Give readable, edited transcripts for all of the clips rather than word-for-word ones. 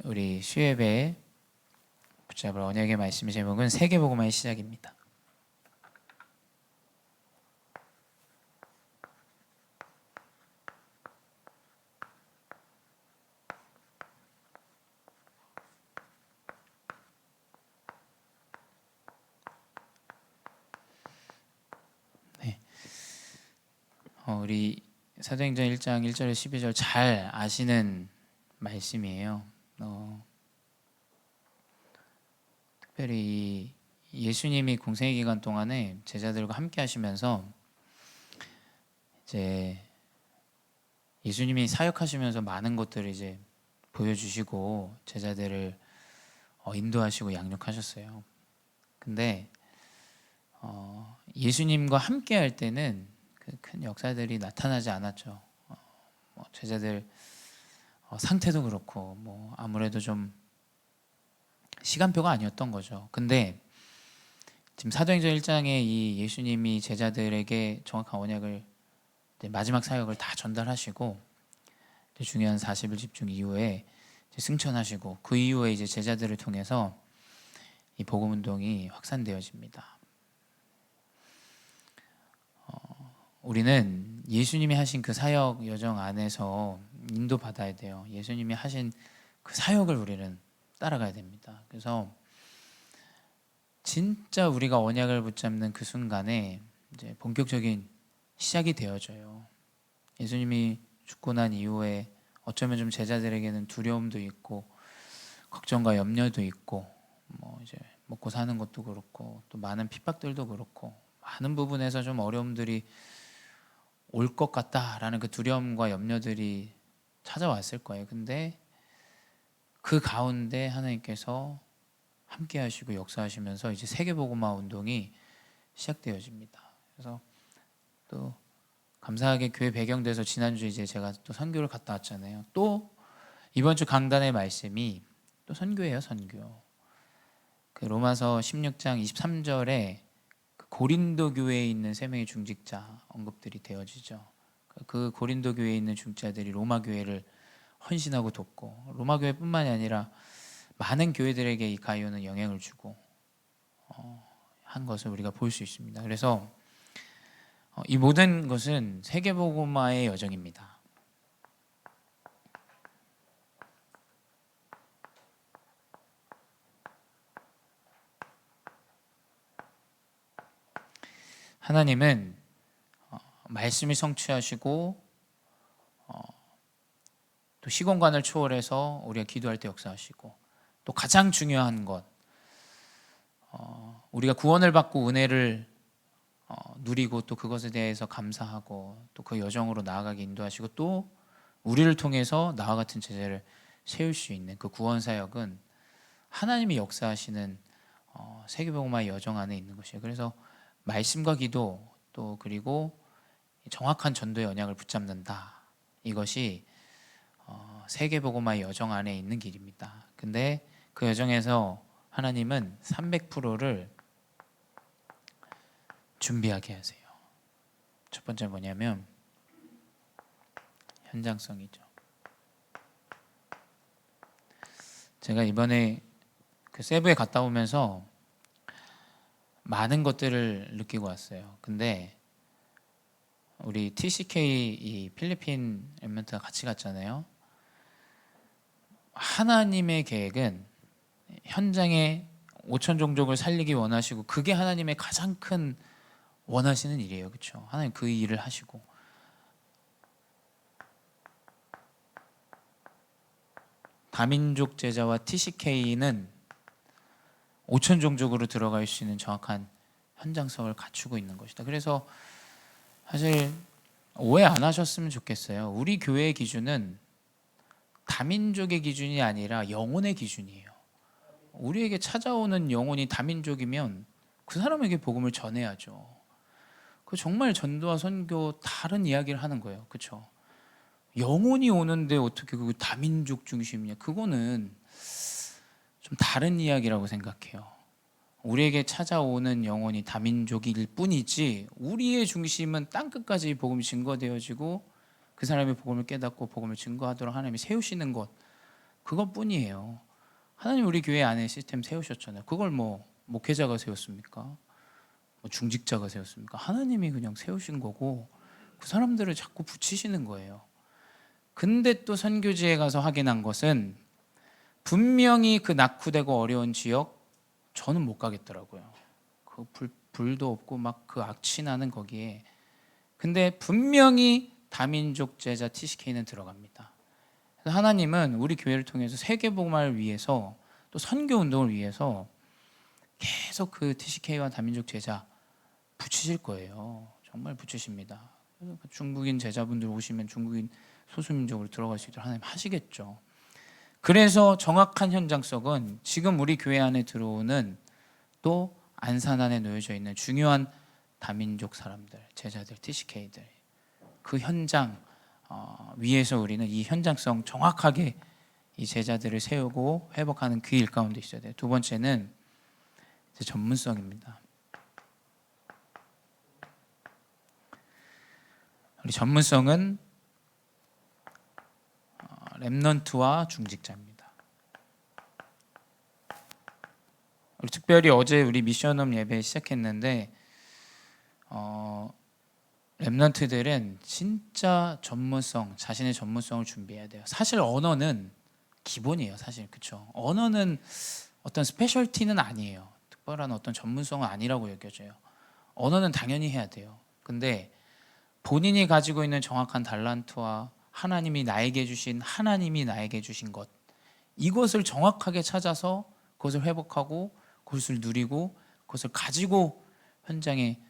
우리 수예배 붙잡을 언약의 말씀의 제목은 세계복음화의 시작입니다. 네. 우리 사도행전 1장 1절에 12절 잘 아시는 말씀이에요. 특별히 예수님이 공생의 기간 동안에 제자들과 함께 하시면서 이제 예수님이 사역하시면서 많은 것들을 이제 보여주시고 제자들을 인도하시고 양육하셨어요. 근데 예수님과 함께 할 때는 그 큰 역사들이 나타나지 않았죠. 제자들 상태도 그렇고 아무래도 좀 시간표가 아니었던 거죠. 근데 지금 사도행전 1장에 이 예수님이 제자들에게 정확한 언약을 마지막 사역을 다 전달하시고 중요한 40일 집중 이후에 승천하시고 그 이후에 이제 제자들을 통해서 이 복음 운동이 확산되어집니다. 우리는 예수님이 하신 그 사역 여정 안에서 인도받아야 돼요. 예수님이 하신 그 사역을 우리는 따라가야 됩니다. 그래서 진짜 우리가 언약을 붙잡는 그 순간에 이제 본격적인 시작이 되어져요. 예수님이 죽고 난 이후에 어쩌면 좀 제자들에게는 두려움도 있고 걱정과 염려도 있고 이제 먹고 사는 것도 그렇고 또 많은 핍박들도 그렇고 많은 부분에서 좀 어려움들이 올 것 같다라는 그 두려움과 염려들이 찾아왔을 거예요. 근데 그 가운데 하나님께서 함께 하시고 역사하시면서 이제 세계복음화 운동이 시작되어집니다. 그래서 또 감사하게 교회 배경돼서 지난주에 이제 제가 또 선교를 갔다 왔잖아요. 또 이번 주 강단의 말씀이 또 선교예요. 선교. 그 로마서 16장 23절에 고린도 교회에 있는 세 명의 중직자 언급들이 되어지죠. 그 고린도 교회에 있는 중직자들이 로마 교회를 헌신하고 돕고 로마 교회뿐만이 아니라 많은 교회들에게 이 가이오는 영향을 주고 한 것을 우리가 볼 수 있습니다. 그래서 이 모든 것은 세계복음화의 여정입니다. 하나님은 말씀을 성취하시고 또 시공간을 초월해서 우리가 기도할 때 역사하시고 또 가장 중요한 것 우리가 구원을 받고 은혜를 누리고 또 그것에 대해서 감사하고 또 그 여정으로 나아가게 인도하시고 또 우리를 통해서 나와 같은 제자를 세울 수 있는 그 구원 사역은 하나님이 역사하시는 세계복음화의 여정 안에 있는 것이에요. 그래서 말씀과 기도 또 그리고 정확한 전도의 언약을 붙잡는다. 이것이 세계복음화의 여정 안에 있는 길입니다. 근데 그 여정에서 하나님은 300%를 준비하게 하세요. 첫 번째 뭐냐면 현장성이죠. 제가 이번에 그 세부에 갔다 오면서 많은 것들을 느끼고 왔어요. 근데 우리 TCK 이 필리핀 엠멘트가 같이 갔잖아요. 하나님의 계획은 현장에 5천 종족을 살리기 원하시고 그게 하나님의 가장 큰 원하시는 일이에요. 그렇죠? 하나님 그 일을 하시고 다민족 제자와 TCK는 5천 종족으로 들어갈 수 있는 정확한 현장성을 갖추고 있는 것이다. 그래서 사실 오해 안 하셨으면 좋겠어요. 우리 교회의 기준은 다민족의 기준이 아니라 영혼의 기준이에요. 우리에게 찾아오는 영혼이 다민족이면 그 사람에게 복음을 전해야죠. 그 정말 전도와 선교 다른 이야기를 하는 거예요. 그렇죠? 영혼이 오는데 어떻게 그 다민족 중심이냐? 그거는 좀 다른 이야기라고 생각해요. 우리에게 찾아오는 영혼이 다민족일 뿐이지 우리의 중심은 땅끝까지 복음이 증거되어지고 그 사람의 복음을 깨닫고 복음을 증거하도록 하나님이 세우시는 것, 그것뿐이에요. 하나님 우리 교회 안에 시스템 세우셨잖아요. 그걸 뭐 목회자가 세웠습니까? 뭐 중직자가 세웠습니까? 하나님이 그냥 세우신 거고 그 사람들을 자꾸 붙이시는 거예요. 근데 또 선교지에 가서 확인한 것은 분명히 그 낙후되고 어려운 지역 저는 못 가겠더라고요. 그 불도 없고 막 그 악취나는 거기에. 근데 분명히 다민족 제자 TCK는 들어갑니다. 그래서 하나님은 우리 교회를 통해서 세계복음화를 위해서 또 선교 운동을 위해서 계속 그 TCK와 다민족 제자 붙이실 거예요. 정말 붙이십니다. 중국인 제자분들 오시면 중국인 소수민족으로 들어갈 수 있도록 하나님 하시겠죠. 그래서 정확한 현장성은 지금 우리 교회 안에 들어오는 또 안산 안에 놓여져 있는 중요한 다민족 사람들, 제자들, TCK들 그 현장 위에서 우리는 이 현장성 정확하게 이 제자들을 세우고 회복하는 그 일 가운데 있어야 돼요. 두 번째는 전문성입니다. 우리 전문성은 렘넌트와 중직자입니다. 우리 특별히 어제 우리 미션홈 예배 시작했는데 렘넌트들은 진짜 전문성, 자신의 전문성을 준비해야 돼요. 사실 언어는 기본이에요. 사실 그렇죠. 언어는 어떤 스페셜티는 아니에요. 특별한 어떤 전문성은 아니라고 여겨져요. 언어는 당연히 해야 돼요. 근데 본인이 가지고 있는 정확한 달란트와 하나님이 나에게 주신 것 이것을 정확하게 찾아서 그것을 회복하고 그것을 누리고 그것을 가지고 현장에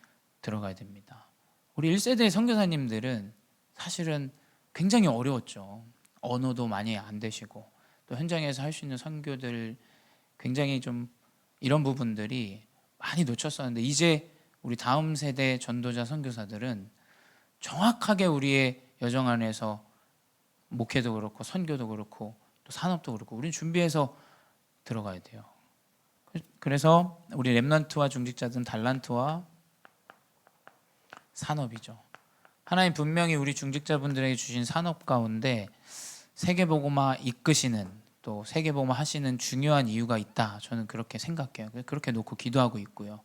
들어가야 됩니다. 우리 1세대 선교사님들은 사실은 굉장히 어려웠죠. 언어도 많이 안 되시고 또 현장에서 할 수 있는 선교들 굉장히 좀 이런 부분들이 많이 놓쳤었는데 이제 우리 다음 세대 전도자 선교사들은 정확하게 우리의 여정 안에서 목회도 그렇고 선교도 그렇고 또 산업도 그렇고 우리는 준비해서 들어가야 돼요. 그래서 우리 렘넌트와 중직자들은 달란트와 산업이죠. 하나님 분명히 우리 중직자분들에게 주신 산업 가운데 세계복음화 이끄시는 또 세계복음화 하시는 중요한 이유가 있다. 저는 그렇게 생각해요. 그렇게 놓고 기도하고 있고요.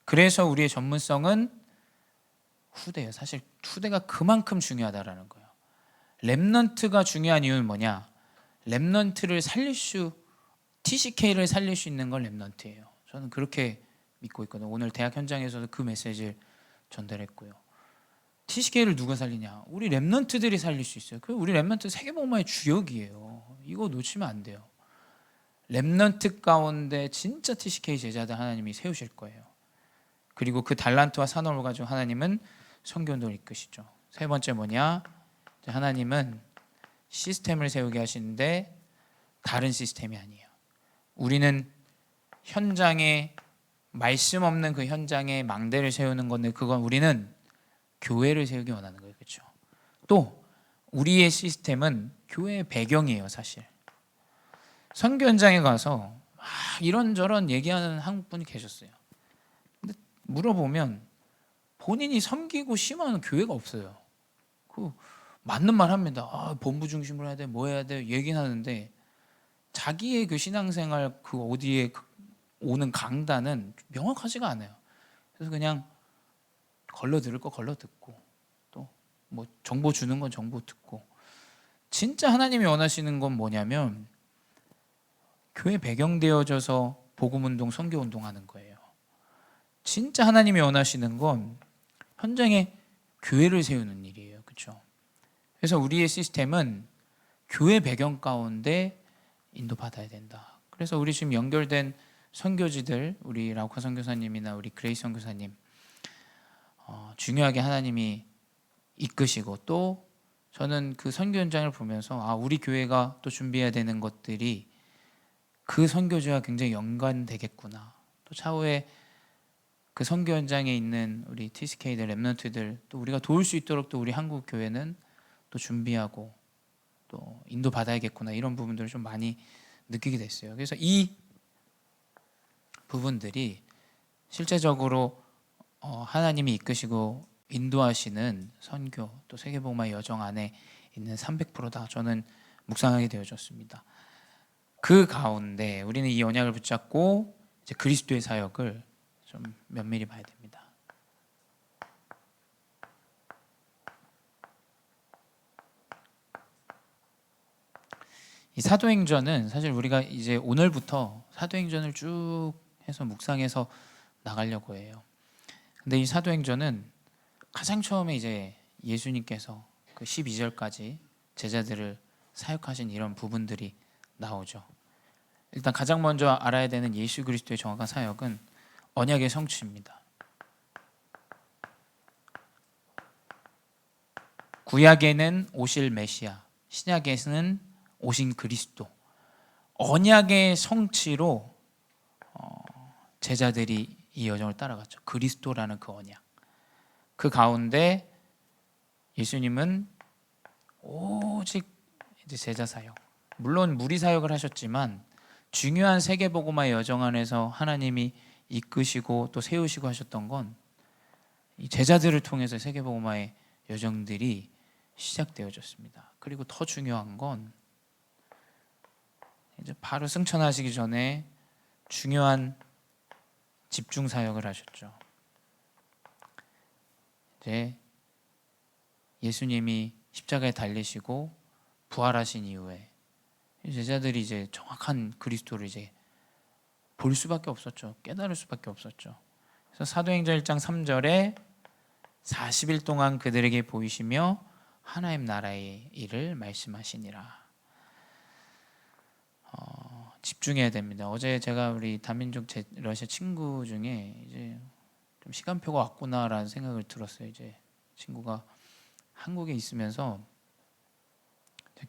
그래서 우리의 전문성은 후대예요. 사실 후대가 그만큼 중요하다라는 거예요. 렘넌트가 중요한 이유는 뭐냐? 렘넌트를 TCK를 살릴 수 있는 건 렘넌트예요. 저는 그렇게 믿고 있거든요. 오늘 대학 현장에서도 그 메시지를 전달했고요. TCK를 누가 살리냐? 우리 렘넌트들이 살릴 수 있어요. 우리 렘넌트 세계복음화의 주역이에요. 이거 놓치면 안 돼요. 렘넌트 가운데 진짜 TCK 제자들 하나님이 세우실 거예요. 그리고 그 달란트와 산업을 가지고 하나님은 선교운동을 이끄시죠. 세 번째 뭐냐? 하나님은 시스템을 세우게 하시는데 다른 시스템이 아니에요. 우리는 현장에 말씀 없는 그 현장에 망대를 세우는 건데 그건 우리는 교회를 세우기 원하는 거예요. 그렇죠? 또 우리의 시스템은 교회의 배경이에요. 사실 선교 현장에 가서 이런저런 얘기하는 한국분이 계셨어요. 근데 물어보면 본인이 섬기고 심화하는 교회가 없어요. 그 맞는 말 합니다. 본부 중심으로 해야 돼, 뭐 해야 돼 얘기는 하는데 자기의 그 신앙생활 그 어디에 오는 강단은 명확하지가 않아요. 그래서 그냥 걸러 들을 거 걸러 듣고 또 뭐 정보 주는 건 정보 듣고 진짜 하나님이 원하시는 건 뭐냐면 교회 배경되어져서 복음운동, 선교운동 하는 거예요. 진짜 하나님이 원하시는 건 현장에 교회를 세우는 일이에요. 그렇죠? 그래서 우리의 시스템은 교회 배경 가운데 인도받아야 된다. 그래서 우리 지금 연결된 선교지들 우리 라우카 선교사님이나 우리 그레이스 선교사님 중요하게 하나님이 이끄시고 또 저는 그 선교 현장을 보면서 우리 교회가 또 준비해야 되는 것들이 그 선교지와 굉장히 연관되겠구나. 또 차후에 그 선교 현장에 있는 우리 TCK들, 렘넌트들 또 우리가 도울 수 있도록 또 우리 한국 교회는 또 준비하고 또 인도 받아야겠구나 이런 부분들을 좀 많이 느끼게 됐어요. 그래서 이 부분들이 실제적으로 하나님이 이끄시고 인도하시는 선교 또 세계복음화 여정 안에 있는 300%다 저는 묵상하게 되어졌습니다. 그 가운데 우리는 이 언약을 붙잡고 이제 그리스도의 사역을 좀 면밀히 봐야 됩니다. 이 사도행전은 사실 우리가 이제 오늘부터 사도행전을 쭉 해서 묵상해서 나가려고 해요. 근데 이 사도행전은 가장 처음에 이제 예수님께서 그 12절까지 제자들을 사역하신 이런 부분들이 나오죠. 일단 가장 먼저 알아야 되는 예수 그리스도의 정확한 사역은 언약의 성취입니다. 구약에는 오실 메시아, 신약에는 오신 그리스도, 언약의 성취로 제자들이 이 여정을 따라갔죠. 그리스도라는 그 언약. 그 가운데 예수님은 오직 이제 제자 사역, 물론 무리 사역을 하셨지만 중요한 세계복음화의 여정 안에서 하나님이 이끄시고 또 세우시고 하셨던 건 이 제자들을 통해서 세계복음화의 여정들이 시작되어졌습니다. 그리고 더 중요한 건 이제 바로 승천하시기 전에 중요한 집중 사역을 하셨죠. 이제 예수님이 십자가에 달리시고 부활하신 이후에 제자들이 이제 정확한 그리스도를 이제 볼 수밖에 없었죠. 깨달을 수밖에 없었죠. 그래서 사도행전 1장 3절에 40일 동안 그들에게 보이시며 하나님 나라의 일을 말씀하시니라. 집중해야 됩니다. 어제 제가 우리 다민족 러시아 친구 중에 이제 좀 시간표가 왔구나라는 생각을 들었어요. 이제 친구가 한국에 있으면서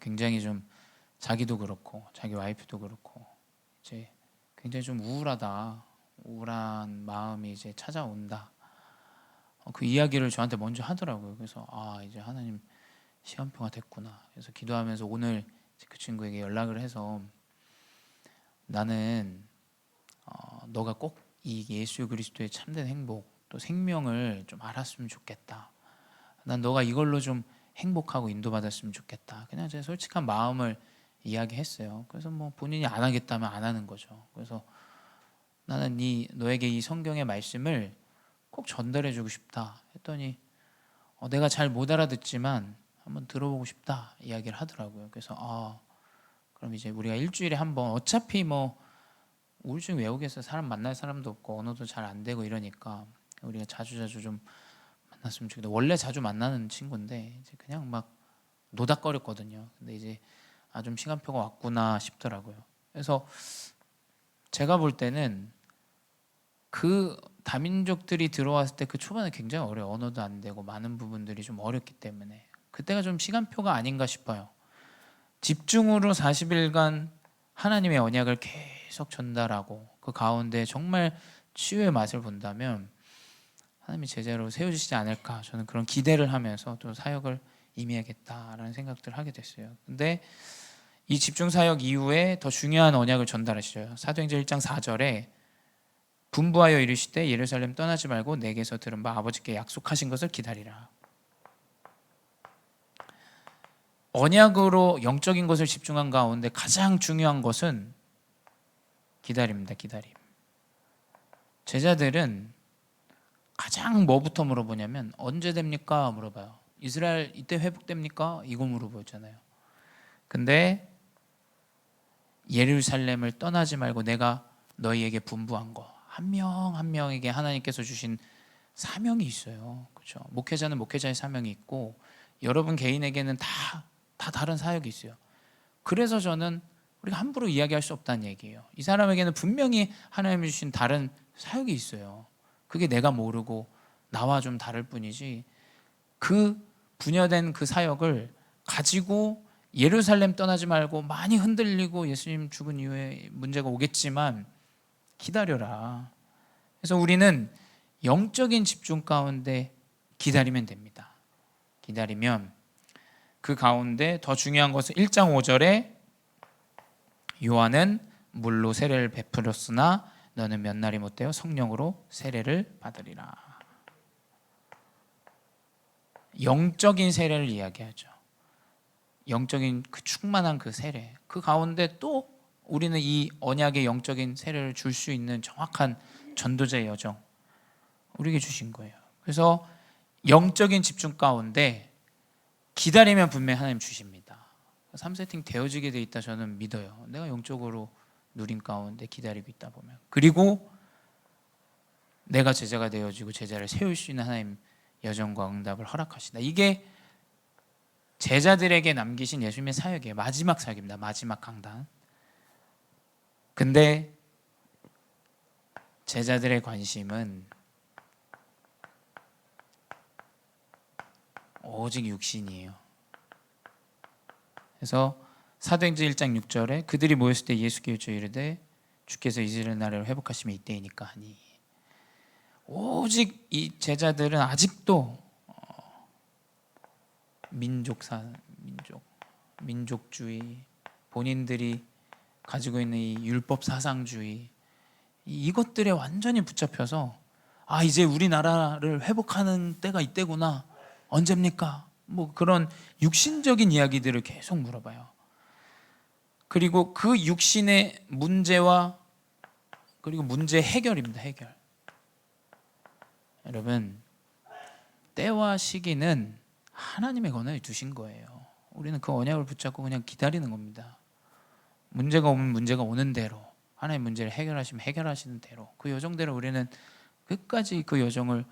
굉장히 좀 자기도 그렇고 자기 와이프도 그렇고 이제 굉장히 좀 우울한 마음이 이제 찾아온다. 그 이야기를 저한테 먼저 하더라고요. 그래서 이제 하나님 시간표가 됐구나. 그래서 기도하면서 오늘 그 친구에게 연락을 해서 나는 너가 꼭 이 예수 그리스도의 참된 행복 또 생명을 좀 알았으면 좋겠다. 난 너가 이걸로 좀 행복하고 인도받았으면 좋겠다. 그냥 제 솔직한 마음을 이야기했어요. 그래서 뭐 본인이 안 하겠다면 안 하는 거죠. 그래서 나는 너에게 이 성경의 말씀을 꼭 전달해주고 싶다 했더니 내가 잘 못 알아듣지만 한번 들어보고 싶다 이야기를 하더라고요. 그래서 그럼 이제 우리가 일주일에 한번 어차피 뭐 우울증 외우겠어. 사람 만날 사람도 없고 언어도 잘 안 되고 이러니까 우리가 자주자주 좀 만났으면 좋겠다. 원래 자주 만나는 친구인데 이제 그냥 막 노닥거렸거든요. 근데 이제 좀 시간표가 왔구나 싶더라고요. 그래서 제가 볼 때는 그 다민족들이 들어왔을 때 그 초반에 굉장히 어려워요. 언어도 안 되고 많은 부분들이 좀 어렵기 때문에 그때가 좀 시간표가 아닌가 싶어요. 집중으로 40일간 하나님의 언약을 계속 전달하고 그 가운데 정말 치유의 맛을 본다면 하나님이 제자로 세워주시지 않을까, 저는 그런 기대를 하면서 또 사역을 임해야겠다라는 생각들을 하게 됐어요. 근데 이 집중 사역 이후에 더 중요한 언약을 전달하시죠. 사도행전 1장 4절에 분부하여 이르시되 예루살렘 떠나지 말고 내게서 들은 바 아버지께 약속하신 것을 기다리라. 언약으로 영적인 것을 집중한 가운데 가장 중요한 것은 기다림입니다. 기다림. 제자들은 가장 뭐부터 물어보냐면 언제 됩니까? 물어봐요. 이스라엘 이때 회복됩니까? 이거 물어보잖아요. 근데 예루살렘을 떠나지 말고 내가 너희에게 분부한 거, 한 명 한 명에게 하나님께서 주신 사명이 있어요. 그렇죠? 목회자는 목회자의 사명이 있고 여러분 개인에게는 다 다른 사역이 있어요. 그래서 저는 우리가 함부로 이야기할 수 없다는 얘기예요. 이 사람에게는 분명히 하나님이 주신 다른 사역이 있어요. 그게 내가 모르고 나와 좀 다를 뿐이지 그 분야된 그 사역을 가지고 예루살렘 떠나지 말고 많이 흔들리고 예수님 죽은 이후에 문제가 오겠지만 기다려라. 그래서 우리는 영적인 집중 가운데 기다리면 됩니다. 기다리면 그 가운데 더 중요한 것은 1장 5절에 요한은 물로 세례를 베풀었으나 너는 몇 날이 못되어 성령으로 세례를 받으리라. 영적인 세례를 이야기하죠. 영적인 그 충만한 그 세례, 그 가운데 또 우리는 이 언약의 영적인 세례를 줄 수 있는 정확한 전도자의 여정 우리에게 주신 거예요. 그래서 영적인 집중 가운데 기다리면 분명히 하나님 주십니다. 3세팅 되어지게 돼 있다 저는 믿어요. 내가 영적으로 누린 가운데 기다리고 있다 보면, 그리고 내가 제자가 되어지고 제자를 세울 수 있는 하나님 여정과 응답을 허락하신다. 이게 제자들에게 남기신 예수님의 사역이에요. 마지막 사역입니다. 마지막 강단. 근데 제자들의 관심은 오직 육신이에요. 그래서 사도행전 1장 6절에 그들이 모였을 때 예수께 여쭈어 이르되 주께서 이스라엘 나라를 회복하시면 이때이니까 하니, 오직 이 제자들은 아직도 민족주의, 본인들이 가지고 있는 이 율법 사상주의, 이것들에 완전히 붙잡혀서 이제 우리나라를 회복하는 때가 이때구나, 언제입니까? 뭐 그런 육신적인 이야기들을 계속 물어봐요. 그리고 그 육신의 문제와 그리고 문제 해결입니다. 해결. 여러분, 때와 시기는 하나님의 권한에 두신 거예요. 우리는 그 언약을 붙잡고 그냥 기다리는 겁니다. 문제가 오면 문제가 오는 대로, 하나님 문제를 해결하시면 해결하시는 대로, 그 여정대로 우리는 끝까지 그 여정을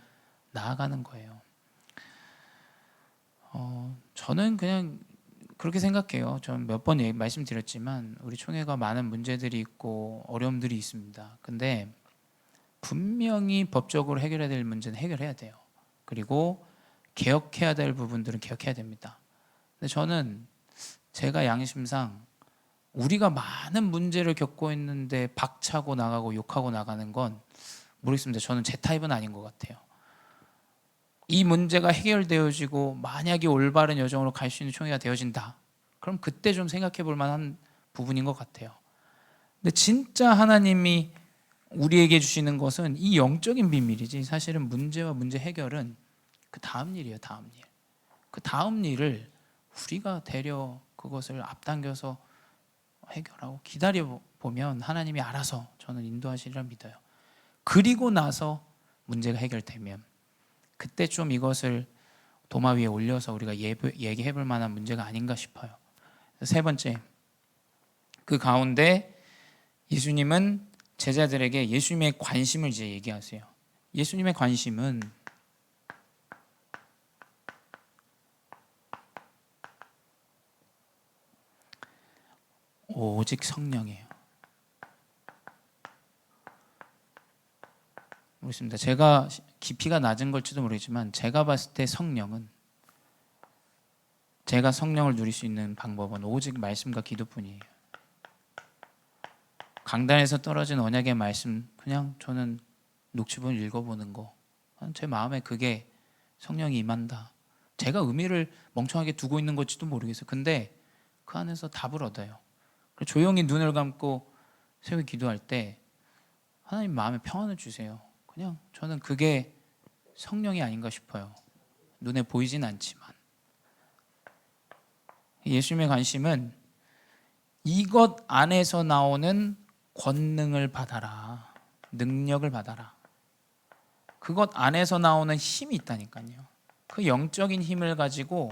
나아가는 거예요. 저는 그냥 그렇게 생각해요. 저는 몇 번 말씀드렸지만 우리 총회가 많은 문제들이 있고 어려움들이 있습니다. 근데 분명히 법적으로 해결해야 될 문제는 해결해야 돼요. 그리고 개혁해야 될 부분들은 개혁해야 됩니다. 근데 저는 제가 양심상 우리가 많은 문제를 겪고 있는데 박차고 나가고 욕하고 나가는 건 모르겠습니다. 저는 제 타입은 아닌 것 같아요. 이 문제가 해결되어지고 만약에 올바른 여정으로 갈 수 있는 총회가 되어진다, 그럼 그때 좀 생각해 볼 만한 부분인 것 같아요. 근데 진짜 하나님이 우리에게 주시는 것은 이 영적인 비밀이지, 사실은 문제와 문제 해결은 그 다음 일이에요. 다음 일. 그 다음 일을 우리가 되려 그것을 앞당겨서 해결하고 기다려보면 하나님이 알아서 저는 인도하시리라 믿어요. 그리고 나서 문제가 해결되면 그때 좀 이것을 도마 위에 올려서 우리가 얘기해 볼 만한 문제가 아닌가 싶어요. 세 번째, 그 가운데 예수님은 제자들에게 예수님의 관심을 이제 얘기하세요. 예수님의 관심은 오직 성령이에요. 모르겠습니다. 제가 깊이가 낮은 걸지도 모르겠지만 제가 봤을 때 제가 성령을 누릴 수 있는 방법은 오직 말씀과 기도뿐이에요. 강단에서 떨어진 언약의 말씀 그냥 저는 녹취본 읽어보는 거, 제 마음에 그게 성령이 임한다. 제가 의미를 멍청하게 두고 있는 걸지도 모르겠어요. 근데 그 안에서 답을 얻어요. 조용히 눈을 감고 새벽 기도할 때 하나님 마음에 평안을 주세요. 그냥 저는 그게 성령이 아닌가 싶어요. 눈에 보이진 않지만 예수님의 관심은 이것 안에서 나오는 권능을 받아라, 능력을 받아라. 그것 안에서 나오는 힘이 있다니까요. 그 영적인 힘을 가지고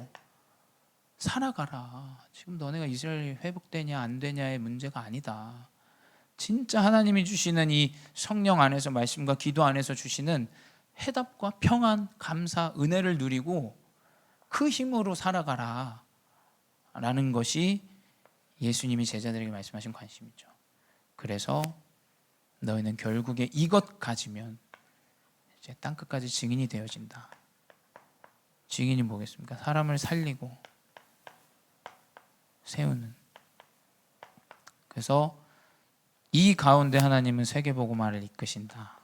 살아가라. 지금 너네가 이스라엘이 회복되냐 안 되냐의 문제가 아니다. 진짜 하나님이 주시는 이 성령 안에서, 말씀과 기도 안에서 주시는 해답과 평안, 감사, 은혜를 누리고 그 힘으로 살아가라 라는 것이 예수님이 제자들에게 말씀하신 관심이죠. 그래서 너희는 결국에 이것 가지면 이제 땅끝까지 증인이 되어진다. 증인이 뭐겠습니까? 사람을 살리고 세우는. 그래서 이 가운데 하나님은 세계복음화를 이끄신다.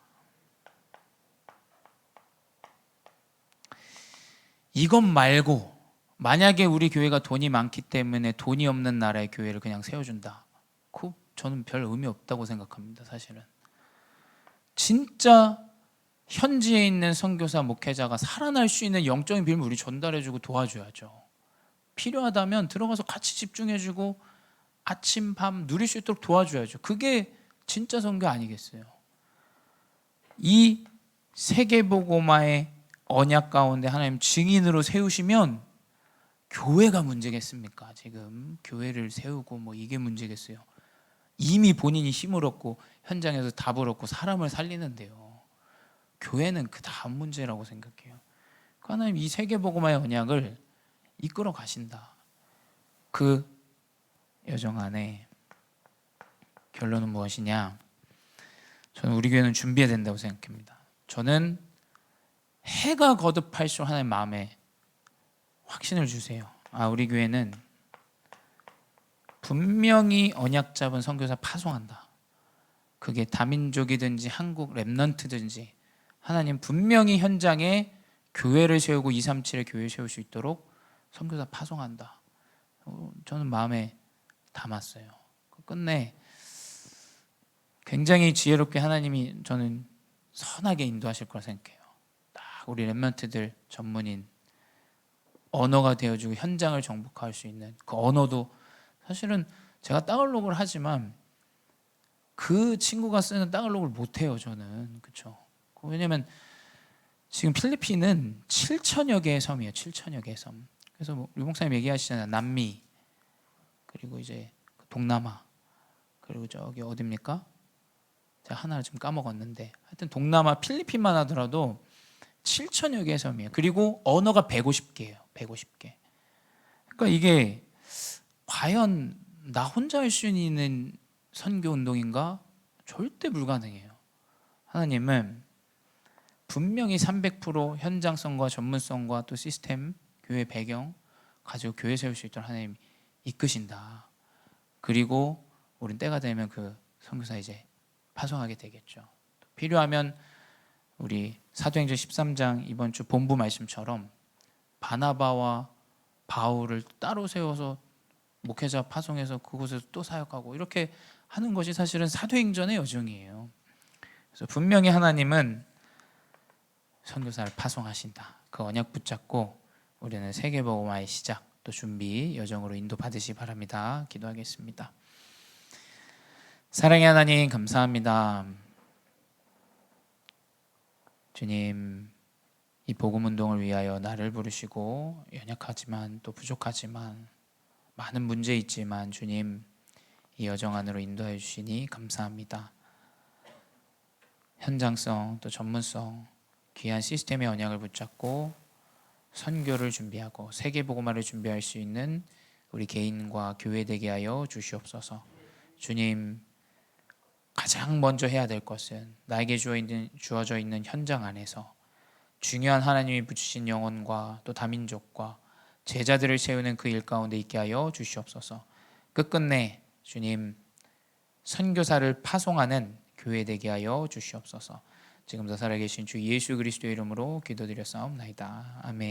이것 말고 만약에 우리 교회가 돈이 많기 때문에 돈이 없는 나라의 교회를 그냥 세워준다, 그 저는 별 의미 없다고 생각합니다. 사실은 진짜 현지에 있는 선교사 목회자가 살아날 수 있는 영적인 비밀을 우리 전달해주고 도와줘야죠. 필요하다면 들어가서 같이 집중해주고 아침 밤 누릴 수 있도록 도와줘야죠. 그게 진짜 선교 아니겠어요? 이 세계복음화의 언약 가운데 하나님 증인으로 세우시면 교회가 문제겠습니까? 지금 교회를 세우고 뭐 이게 문제겠어요? 이미 본인이 힘을 얻고 현장에서 답을 얻고 사람을 살리는데요. 교회는 그 다음 문제라고 생각해요. 하나님 이 세계복음화의 언약을 이끌어 가신다. 그 여정 안에 결론은 무엇이냐? 저는 우리 교회는 준비해야 된다고 생각합니다. 저는 해가 거듭할수록 하나님 마음에 확신을 주세요. 우리 교회는 분명히 언약 잡은 선교사 파송한다. 그게 다민족이든지 한국 랩넌트든지 하나님 분명히 현장에 교회를 세우고 237의 교회를 세울 수 있도록 선교사 파송한다. 저는 마음에 담았어요. 끝내 굉장히 지혜롭게 하나님이 저는 선하게 인도하실 거라 생각해요. 딱 우리 랩런트들 전문인 언어가 되어주고 현장을 정복할 수 있는 그 언어도 사실은 제가 따갈록을 하지만 그 친구가 쓰는 따갈록을 못해요. 저는 그렇죠. 왜냐면 지금 필리핀은 7천여 개의 섬이에요. 7천여 개의 섬. 그래서 뭐 유목사님 얘기하시잖아요. 남미 그리고 이제 동남아 그리고 저기 어디입니까? 제가 하나를 좀 까먹었는데 하여튼 동남아 필리핀만 하더라도 7천여 개의 섬이에요. 그리고 언어가 150개예요. 150개. 그러니까 이게 과연 나 혼자 할 수 있는 선교 운동인가? 절대 불가능해요. 하나님은 분명히 300% 현장성과 전문성과 또 시스템, 교회 배경 가지고 교회 세울 수 있도록 하나님 이끄신다. 그리고 우린 때가 되면 그 선교사 이제 파송하게 되겠죠. 필요하면 우리 사도행전 13장 이번 주 본부 말씀처럼 바나바와 바울을 따로 세워서 목회자 파송해서 그곳에서 또 사역하고 이렇게 하는 것이 사실은 사도행전의 여정이에요. 그래서 분명히 하나님은 선교사를 파송하신다. 그 언약 붙잡고 우리는 세계복음화의 시작 또 준비 여정으로 인도받으시 바랍니다. 기도하겠습니다. 사랑의 하나님 감사합니다. 주님 이 복음운동을 위하여 나를 부르시고 연약하지만 또 부족하지만 많은 문제 있지만 주님 이 여정 안으로 인도해 주시니 감사합니다. 현장성 또 전문성 귀한 시스템의 언약을 붙잡고 선교를 준비하고 세계복음화를 준비할 수 있는 우리 개인과 교회 되게 하여 주시옵소서. 주님 가장 먼저 해야 될 것은 나에게 주어져 있는 현장 안에서 중요한 하나님이 붙이신 영혼과 또 다민족과 제자들을 세우는 그 일 가운데 있게 하여 주시옵소서. 끝끝내 주님 선교사를 파송하는 교회 되게 하여 주시옵소서. 지금도 살아계신 주 예수 그리스도의 이름으로 기도드렸사옵나이다. 아멘.